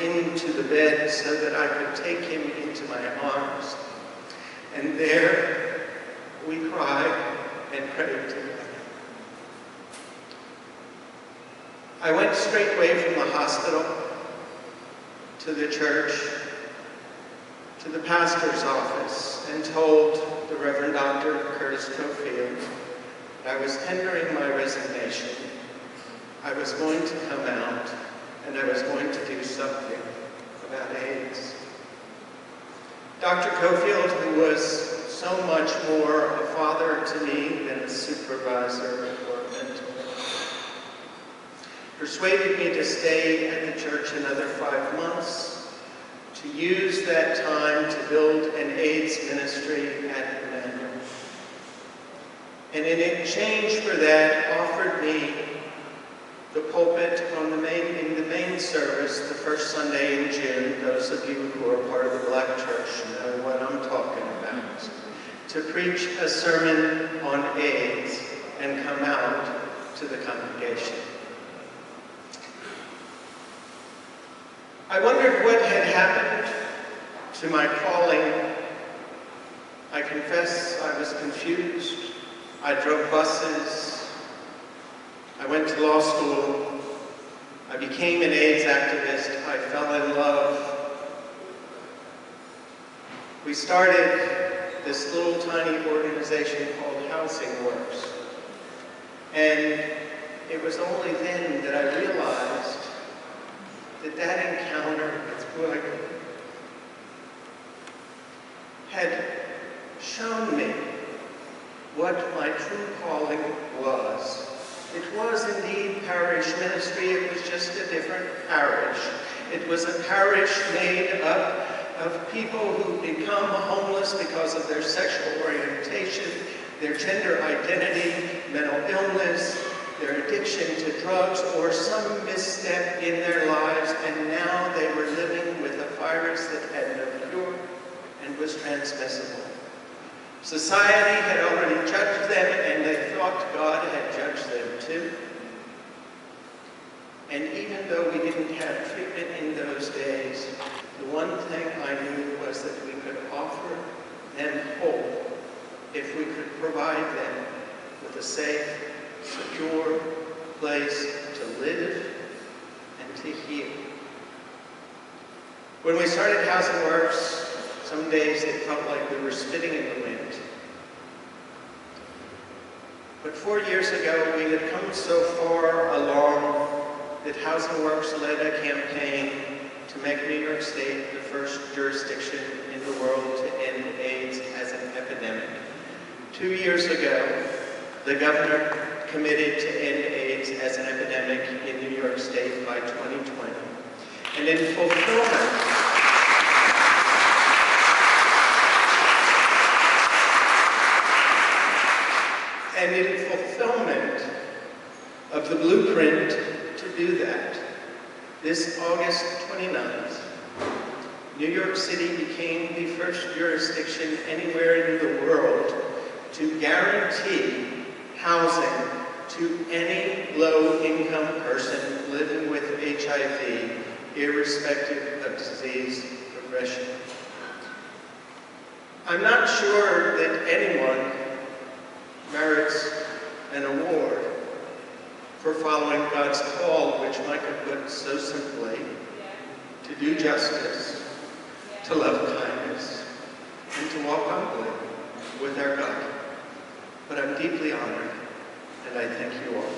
into the bed so that I could take him into my arms. And there we cried and prayed together. I went straightway from the hospital to the church, to the pastor's office, and told the Reverend Dr. Curtis Cofield that I was tendering my resignation. I was going to come out, and I was going to do something about AIDS. Dr. Cofield, who was so much more a father to me than a supervisor or mentor, persuaded me to stay at the church another 5 months, to use that time to build an AIDS ministry at the manor. And in exchange for that, offered me the pulpit in the main service the first Sunday in June. Those of you who are part of the Black Church know what I'm talking about. To preach a sermon on AIDS and come out to the congregation. I wondered what had happened to my calling. I confess I was confused. I drove buses. I went to law school. I became an AIDS activist. I fell in love. We started this little tiny organization called Housing Works. And it was only then that I realized that encounter with Boyd had shown me what my true calling was. It was indeed parish ministry. It was just a different parish. It was a parish made up of people who become homeless because of their sexual orientation, their gender identity, mental illness, their addiction to drugs, or some misstep in their lives, and now they were living with a virus that had no cure and was transmissible. Society had already judged them, and they thought God had judged them too. And even though we didn't have treatment in those days, the one thing I knew was that we could offer them hope if we could provide them with a safe, secure place to live and to heal. When we started Housing Works, some days it felt like we were spitting in the wind. But 4 years ago, we had come so far along that Housing Works led a campaign to make New York State the first jurisdiction in the world to end AIDS as an epidemic. 2 years ago, the governor committed to end AIDS as an epidemic in New York State by 2020. And in fulfillment of the blueprint to do that, this August 29th, New York City became the first jurisdiction anywhere in the world to guarantee housing to any low-income person living with HIV, irrespective of disease progression. I'm not sure that anyone merits an award for following God's call, which Micah put so simply, to do justice, to love kindness, and to walk humbly with our God. But I'm deeply honored, and I thank you all.